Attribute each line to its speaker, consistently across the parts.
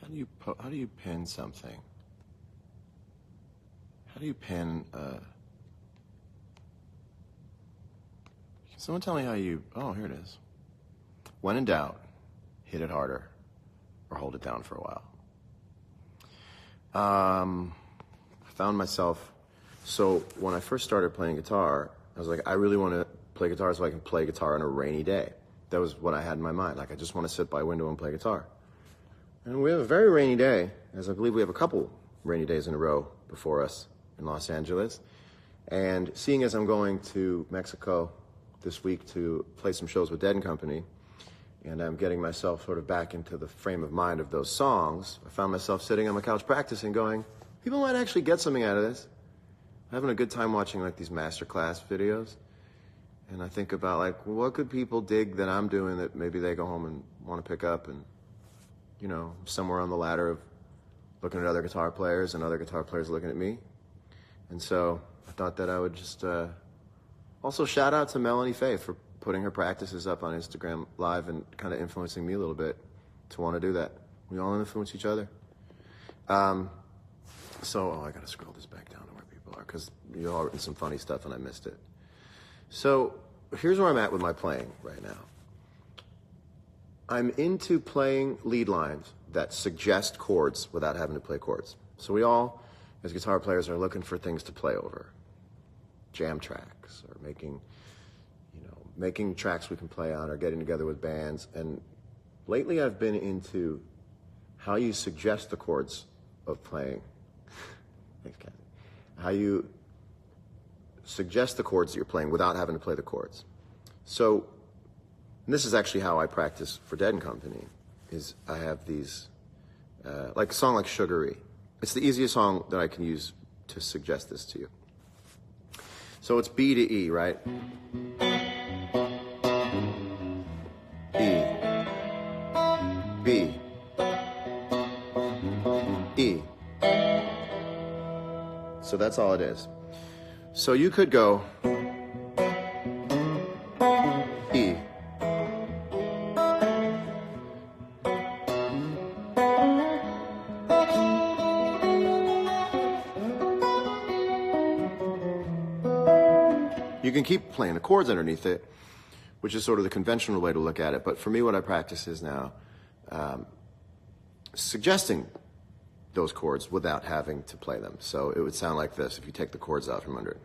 Speaker 1: How do you pin something? How do you pin, Can someone tell me how you... Oh, here it is. When in doubt, hit it harder or hold it down for a while. I found myself... So when I first started playing guitar, I was like, I really want to play guitar so I can play guitar on a rainy day. That was what I had in my mind. Like, I just want to sit by a window and play guitar. And we have a very rainy day, as I believe we have a couple rainy days in a row before us in Los Angeles. And seeing as I'm going to Mexico this week to play some shows with Dead & Company, and I'm getting myself sort of back into the frame of mind of those songs, I found myself sitting on my couch practicing going, people might actually get something out of this. I'm having a good time watching like these masterclass videos. And I think about like, well, what could people dig that I'm doing that maybe they go home and want to pick up, and, you know, somewhere on the ladder of looking at other guitar players and other guitar players looking at me. And so I thought that I would just also shout out to Melanie Faye for putting her practices up on Instagram Live and kind of influencing me a little bit to want to do that. We all influence each other. Oh, I got to scroll this back down to where people are, because you all written some funny stuff and I missed it. So here's where I'm at with my playing right now. I'm into playing lead lines that suggest chords without having to play chords. So we all, as guitar players, are looking for things to play over. Jam tracks, or making tracks we can play on, or getting together with bands. And lately I've been into how you suggest the chords of playing. Thanks, Kathy. How you suggest the chords that you're playing without having to play the chords. So, and this is actually how I practice for Dead & Company, is I have these, like a song like Sugary. It's the easiest song that I can use to suggest this to you. So it's B to E, right? E. B. E. So that's all it is. So you could go E. You can keep playing the chords underneath it, which is sort of the conventional way to look at it. But for me, what I practice is now suggesting those chords without having to play them. So it would sound like this if you take the chords out from under it.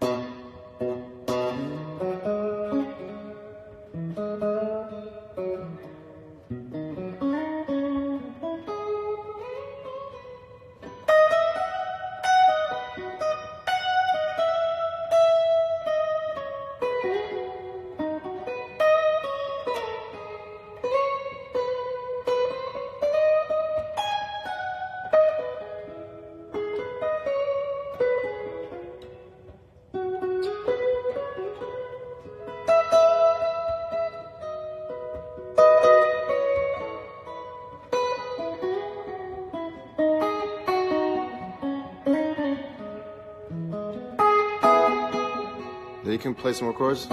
Speaker 1: Then you can play some more chords.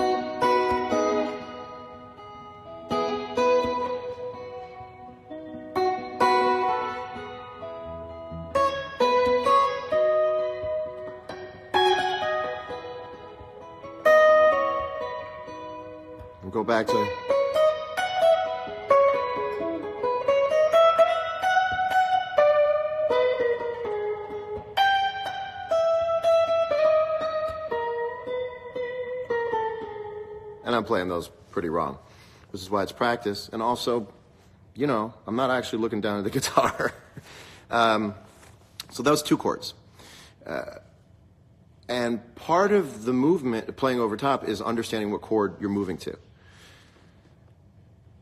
Speaker 1: And go back to... And I'm playing those pretty wrong, which is why it's practice. And also, you know, I'm not actually looking down at the guitar. So those two chords. And part of the movement, playing over top, is understanding what chord you're moving to.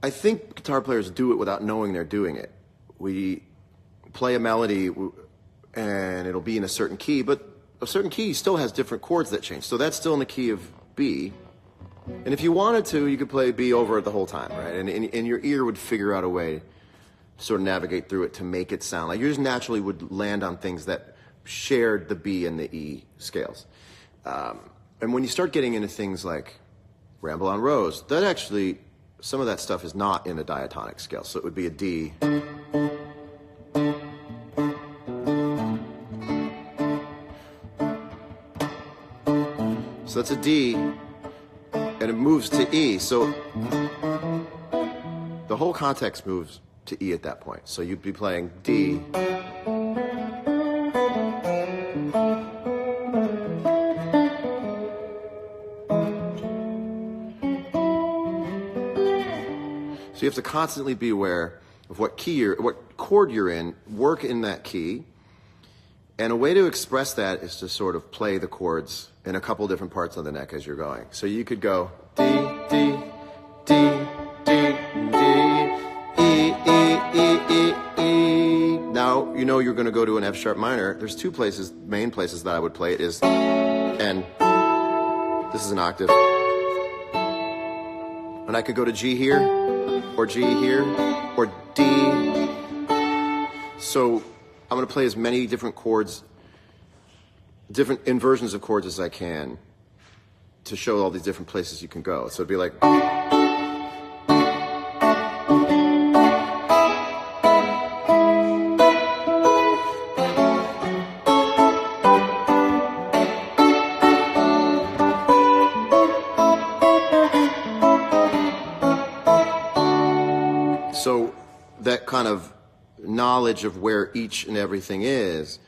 Speaker 1: I think guitar players do it without knowing they're doing it. We play a melody and it'll be in a certain key, but a certain key still has different chords that change. So that's still in the key of B. And if you wanted to, you could play B over it the whole time, right? And your ear would figure out a way to sort of navigate through it to make it sound like you just naturally would land on things that shared the B and the E scales. And when you start getting into things like Ramble on Rose, that actually, some of that stuff is not in a diatonic scale. So it would be a D, So that's a D, and it moves to E. So the whole context moves to E at that point. So you'd be playing D. So you have to constantly be aware of what chord you're in, work in that key. And a way to express that is to sort of play the chords in a couple different parts of the neck as you're going. So you could go D, D, D, D, D, E, E, E, E, E. Now, you know you're going to go to an F sharp minor. There's two places, main places that I would play it is, and this is an octave. And I could go to G here, or G here, or D. So I'm going to play as many different chords, different inversions of chords as I can to show all these different places you can go. So it'd be like... So that kind of knowledge of where each and everything is,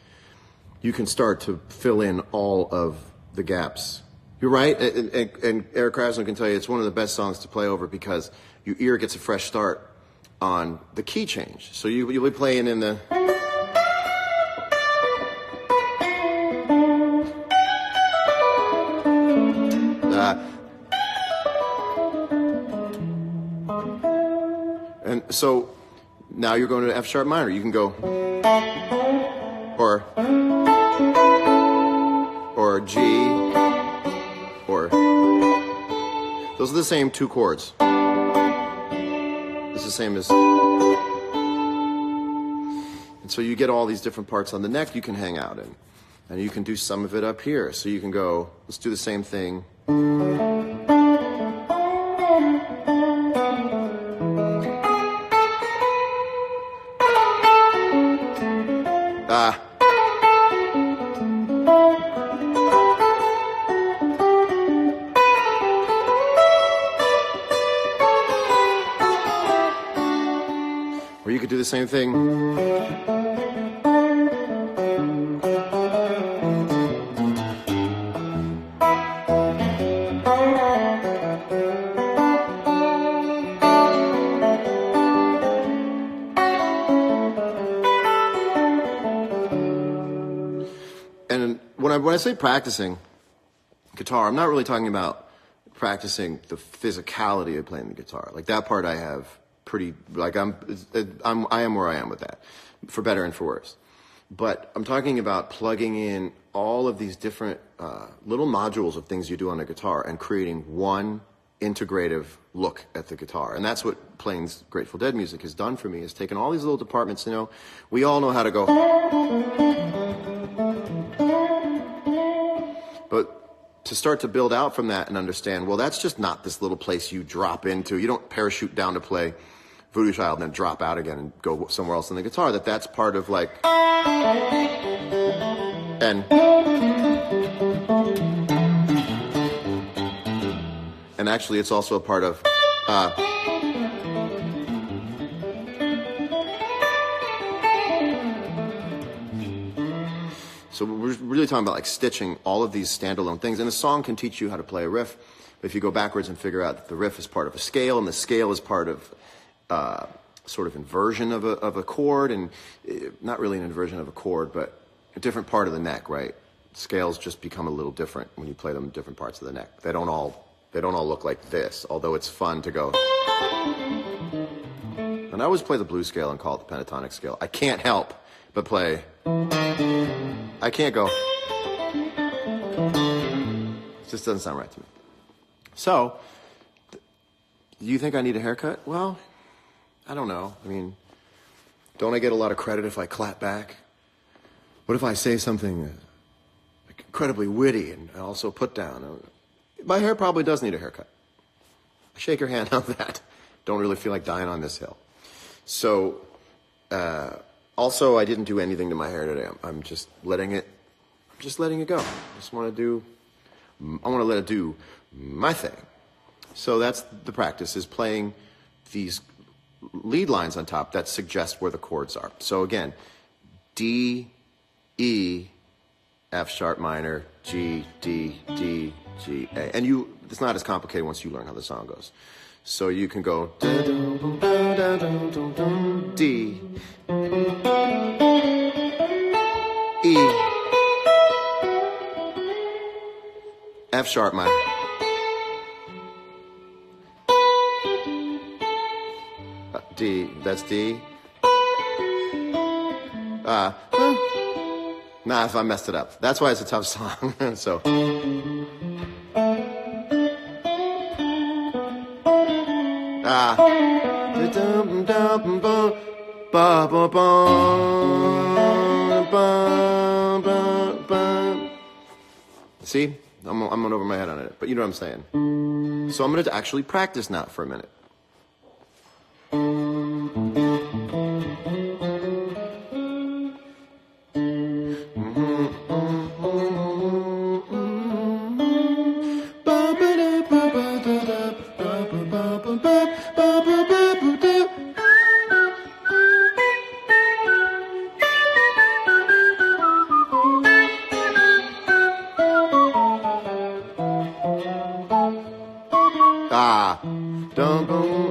Speaker 1: you can start to fill in all of the gaps. You're right, and Eric Krasno can tell you it's one of the best songs to play over because your ear gets a fresh start on the key change. So you'll be playing in the... and so now you're going to F sharp minor. You can go or G, or those are the same two chords. It's the same as, and so you get all these different parts on the neck you can hang out in, and you can do some of it up here. So you can go, let's do the same thing. Or you could do the same thing. And when I say practicing guitar, I'm not really talking about practicing the physicality of playing the guitar. Like that part I have pretty, like I am where I am with that, for better and for worse. But I'm talking about plugging in all of these different little modules of things you do on a guitar and creating one integrative look at the guitar. And that's what playing Grateful Dead music has done for me, is taken all these little departments. You know, we all know how to go, but to start to build out from that and understand, well, that's just not this little place you drop into. You don't parachute down to play Voodoo Child and then drop out again and go somewhere else on the guitar. That's part of like, and actually it's also a part of so we're really talking about like stitching all of these standalone things. And a song can teach you how to play a riff, but if you go backwards and figure out that the riff is part of a scale, and the scale is part of sort of inversion of a chord, and not really an inversion of a chord, but a different part of the neck, right? Scales just become a little different when you play them in different parts of the neck. They don't all look like this, although it's fun to go. And I always play the blues scale and call it the pentatonic scale. I can't help but play. I can't go. It just doesn't sound right to me. So, do you think I need a haircut? Well, I don't know. I mean, don't I get a lot of credit if I clap back? What if I say something incredibly witty and also put down? My hair probably does need a haircut. I shake your hand on that. Don't really feel like dying on this hill. So, also, I didn't do anything to my hair today. I'm just letting it go. Just want to do I want to let it do my thing. So that's the practice, is playing these lead lines on top that suggest where the chords are. So again, D, E, F sharp minor, G, D, D, G, A. And it's not as complicated once you learn how the song goes. So you can go D, E, F sharp minor, D, that's D. Nah, if I messed it up. That's why it's a tough song. So. See? I'm going over my head on it, but you know what I'm saying. So I'm going to actually practice now for a minute.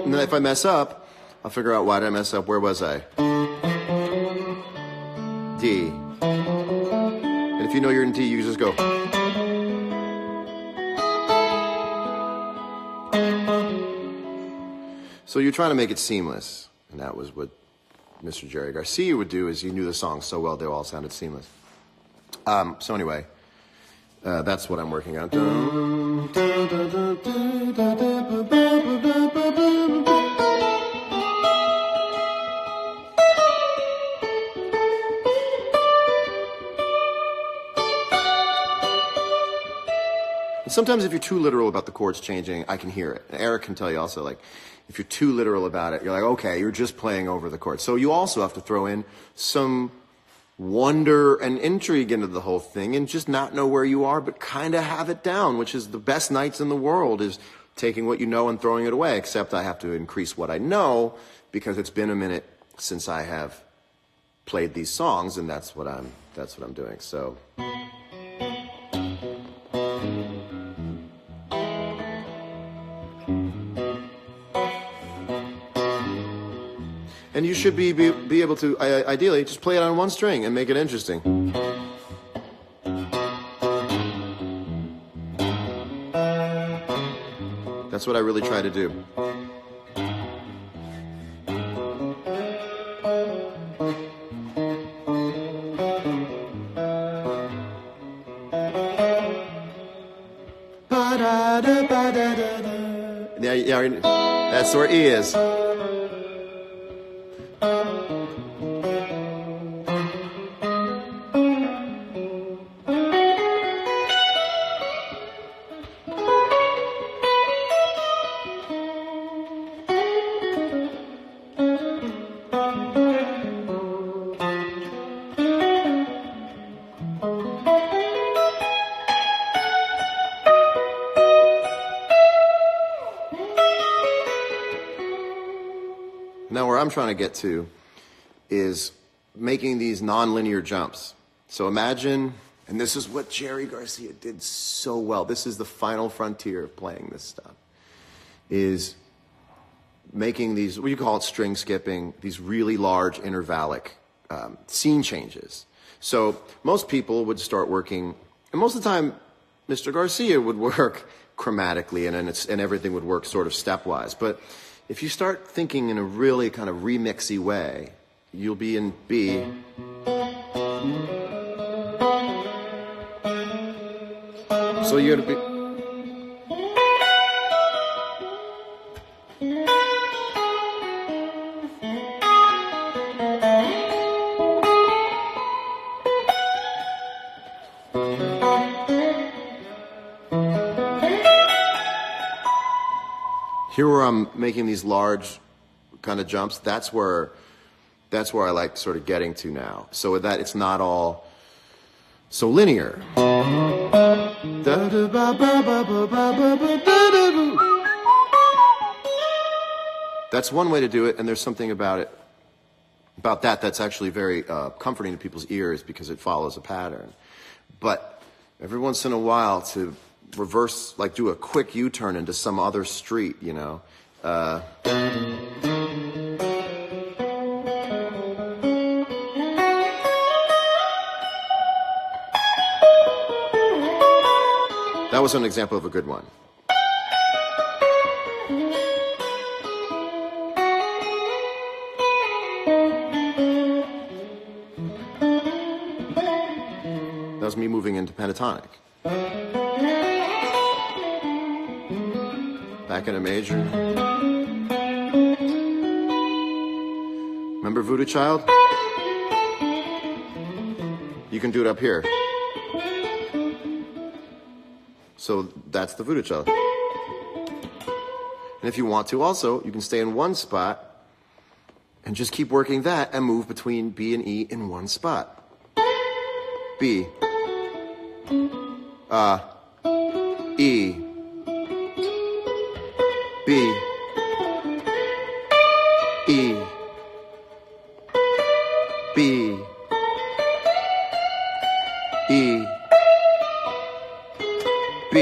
Speaker 1: And then if I mess up, I'll figure out why did I mess up. Where was I? D. And if you know you're in D, you just go. So you're trying to make it seamless. And that was what Mr. Jerry Garcia would do, is he knew the songs so well they all sounded seamless. So anyway, that's what I'm working on. Sometimes if you're too literal about the chords changing, I can hear it. And Eric can tell you also, like, if you're too literal about it, you're like, okay, you're just playing over the chords. So you also have to throw in some wonder and intrigue into the whole thing and just not know where you are, but kind of have it down, which is the best nights in the world, is taking what you know and throwing it away, except I have to increase what I know because it's been a minute since I have played these songs, and that's what I'm doing. So. And you should be able to, ideally, just play it on one string and make it interesting. That's what I really try to do. Yeah, that's where E is. Now where I'm trying to get to is making these non-linear jumps. So imagine, and this is what Jerry Garcia did so well, this is the final frontier of playing this stuff, is making these, what you call it, string skipping, these really large intervallic scene changes. So most people would start working, and most of the time Mr. Garcia would work chromatically and everything would work sort of stepwise. But if you start thinking in a really kind of remixy way, you'll be in B. So you're going to be... Here where I'm making these large kind of jumps, that's where I like sort of getting to now. So with that, it's not all so linear. That's one way to do it, and there's something about it, about that, that's actually very comforting to people's ears because it follows a pattern. But every once in a while, to reverse, like do a quick U-turn into some other street, you know. That was an example of a good one. That was me moving into pentatonic. Back in a major. Remember Voodoo Child? You can do it up here. So that's the Voodoo Child. And if you want to also, you can stay in one spot and just keep working that and move between B and E in one spot. B. E. B. E. B. E. B. E.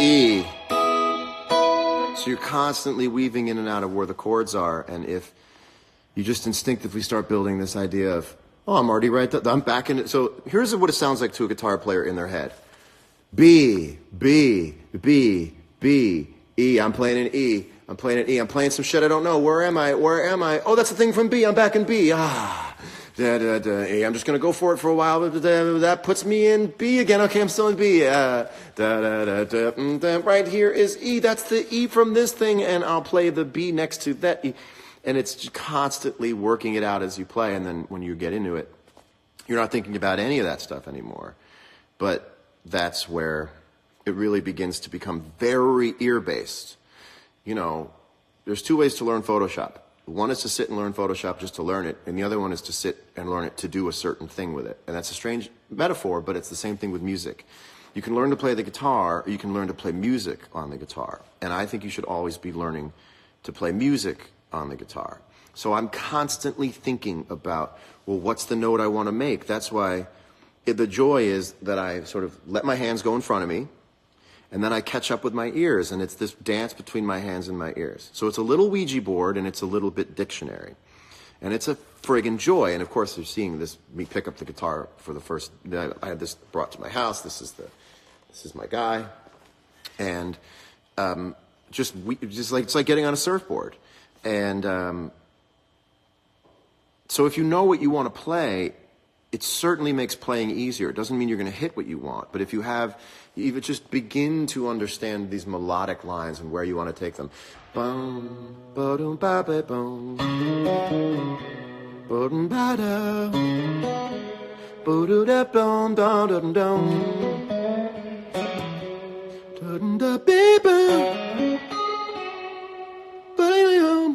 Speaker 1: E. So you're constantly weaving in and out of where the chords are, and if you just instinctively start building this idea of, oh, I'm already right, I'm back in it. So here's what it sounds like to a guitar player in their head. B, B, B, B, E. I'm playing an E. I'm playing an E. I'm playing some shit I don't know. Where am I? Where am I? Oh, that's the thing from B. I'm back in B. Da, da, da, A. I'm just going to go for it for a while. That puts me in B again. Okay, I'm still in B. Da, da, da, da, da. Right here is E. That's the E from this thing, and I'll play the B next to that E. And it's just constantly working it out as you play, and then when you get into it, you're not thinking about any of that stuff anymore. But that's where it really begins to become very ear-based. You know, there's two ways to learn Photoshop. One is to sit and learn Photoshop just to learn it, and the other one is to sit and learn it to do a certain thing with it. And that's a strange metaphor, but it's the same thing with music. You can learn to play the guitar, or you can learn to play music on the guitar. And I think you should always be learning to play music on the guitar. So I'm constantly thinking about, well, what's the note I want to make? That's why the joy is that I sort of let my hands go in front of me, and then I catch up with my ears, and it's this dance between my hands and my ears. So it's a little Ouija board, and it's a little bit dictionary. And it's a friggin' joy. And of course, you're seeing this, me pick up the guitar for the first, I had this brought to my house. This is my guy. And just like, it's like getting on a surfboard. And so if you know what you want to play, it certainly makes playing easier. It doesn't mean you're going to hit what you want, but if you even just begin to understand these melodic lines and where you want to take them. Boom, ba-dum, ba-ba-boom, ba-dum, ba-da, ba-do-da-boom, da-dum-dum, da-dum-da-ba-ba, ba-dum,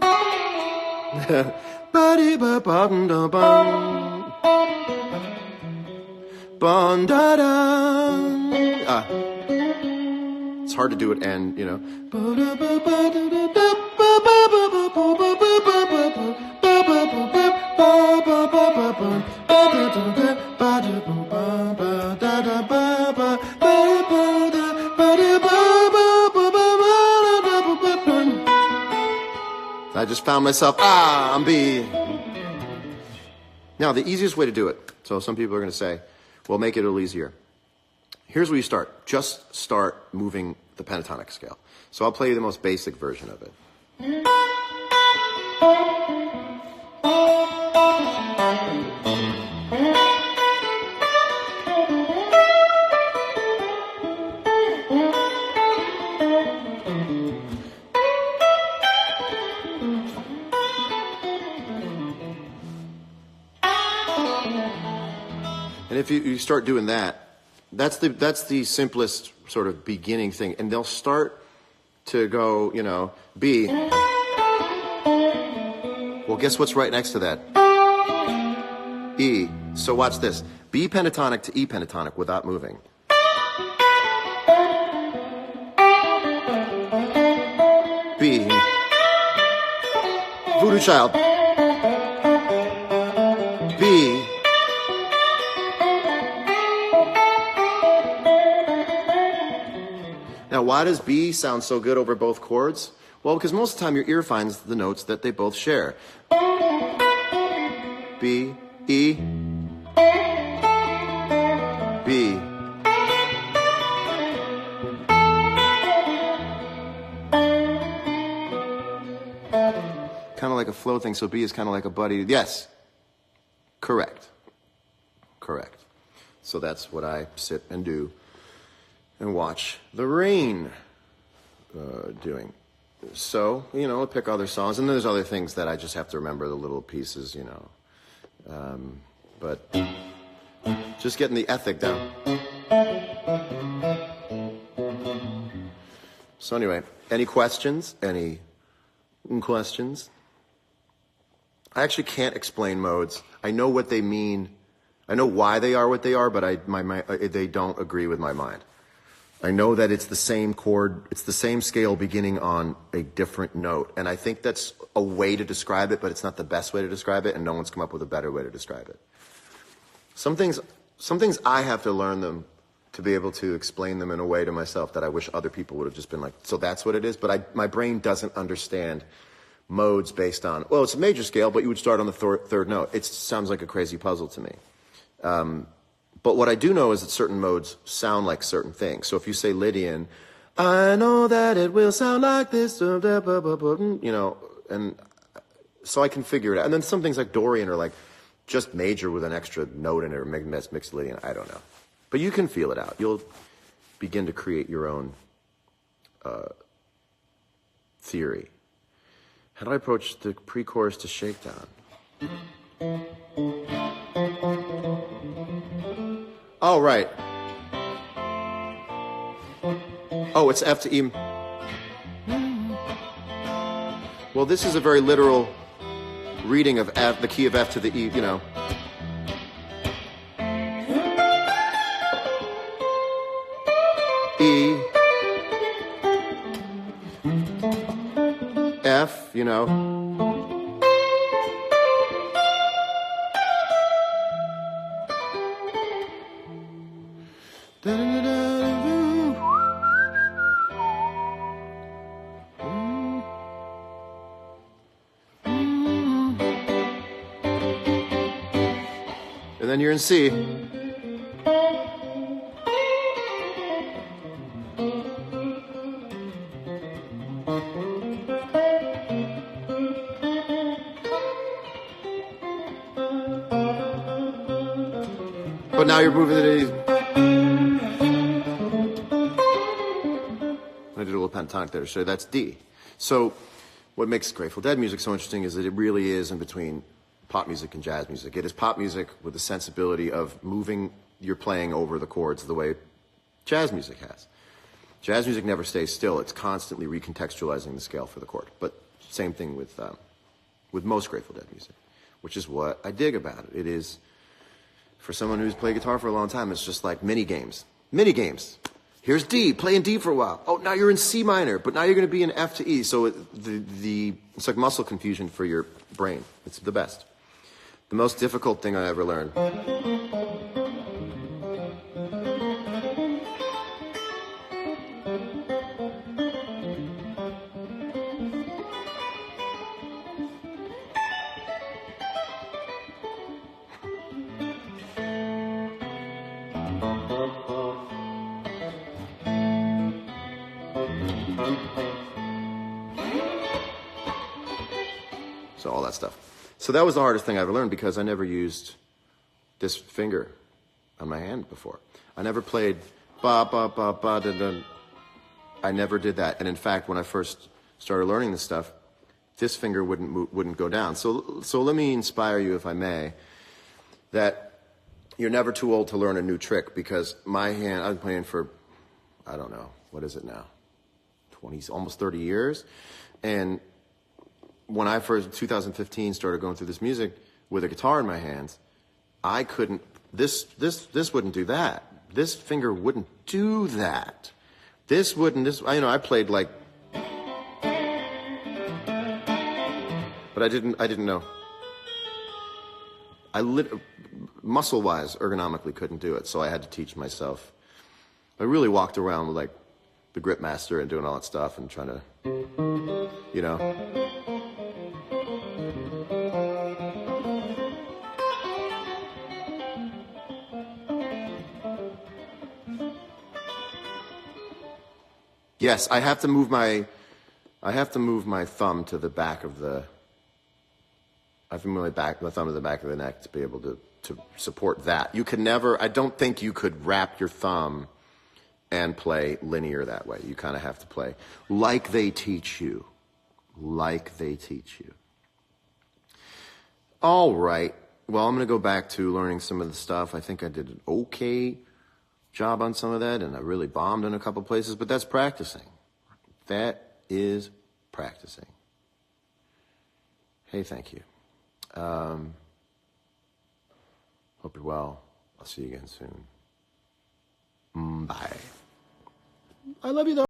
Speaker 1: ba-dee-ba-ba-dum-da-bum. It's hard to do it and, you know. I just found myself, I'm B. Now, the easiest way to do it, so some people are going to say, well, make it a little easier. Here's where you start. Just start moving the pentatonic scale. So I'll play you the most basic version of it. And if you start doing that, that's the simplest sort of beginning thing. And they'll start to go, you know, B. Well, guess what's right next to that? E. So watch this. B pentatonic to E pentatonic without moving. B. Voodoo Child. B. Now, why does B sound so good over both chords? Well, because most of the time your ear finds the notes that they both share. B, E, B. Kind of like a flow thing, so B is kind of like a buddy. Yes. Correct. Correct. So that's what I sit and do and watch the rain doing. So, you know, pick other songs, and then there's other things that I just have to remember, the little pieces, you know. But just getting the ethic down. So anyway, any questions? Any questions? I actually can't explain modes. I know what they mean. I know why they are what they are, but they don't agree with my mind. I know that it's the same chord, it's the same scale beginning on a different note. And I think that's a way to describe it, but it's not the best way to describe it, and no one's come up with a better way to describe it. Some things I have to learn them to be able to explain them in a way to myself that I wish other people would have just been like, so that's what it is? But my brain doesn't understand modes based on, well, it's a major scale, but you would start on the third note. It sounds like a crazy puzzle to me. But what I do know is that certain modes sound like certain things. So if you say Lydian, I know that it will sound like this, you know, and so I can figure it out. And then some things like Dorian are like just major with an extra note in it, or mixed Lydian, I don't know. But you can feel it out. You'll begin to create your own theory. How do I approach the pre-chorus to shakedown? Oh, right. Oh, it's F to E. Well, this is a very literal reading of F, the key of F to the E, you know. E. F, you know. And then you're in C. But now you're moving it. I did a little pentatonic there, so that's D. So what makes Grateful Dead music so interesting is that it really is in between pop music and jazz music. It is pop music with the sensibility of moving your playing over the chords the way jazz music has. Jazz music never stays still. It's constantly recontextualizing the scale for the chord. But same thing with most Grateful Dead music, which is what I dig about it. It is, for someone who's played guitar for a long time, it's just like mini games. Mini games. Here's D, play in D for a while. Oh, now you're in C minor, but now you're going to be in F to E. So it's like muscle confusion for your brain. It's the best. The most difficult thing I ever learned. So all that stuff. So that was the hardest thing I ever learned because I never used this finger on my hand before. I never played ba ba ba ba da da. I never did that. And in fact, when I first started learning this stuff, this finger wouldn't go down. So let me inspire you, if I may, that you're never too old to learn a new trick, because my hand, I've been playing for, I don't know, what is it now? 20, almost 30 years. And when I first, 2015, started going through this music with a guitar in my hands, I couldn't, this wouldn't do that. This finger wouldn't do that. This wouldn't, I played like, but I didn't know. Muscle-wise, ergonomically couldn't do it, so I had to teach myself. I really walked around with like the Grip Master and doing all that stuff and trying to, you know. Yes, I have to move my thumb to the back of the. I have to move my thumb to the back of the neck to be able to support that. You can never. I don't think you could wrap your thumb and play linear that way. You kind of have to play like they teach you, like they teach you. All right. Well, I'm going to go back to learning some of the stuff. I think I did an okay job on some of that, and I really bombed in a couple places, but that's practicing. That is practicing. Hey, thank you. Hope you're well. I'll see you again soon. Bye. I love you though.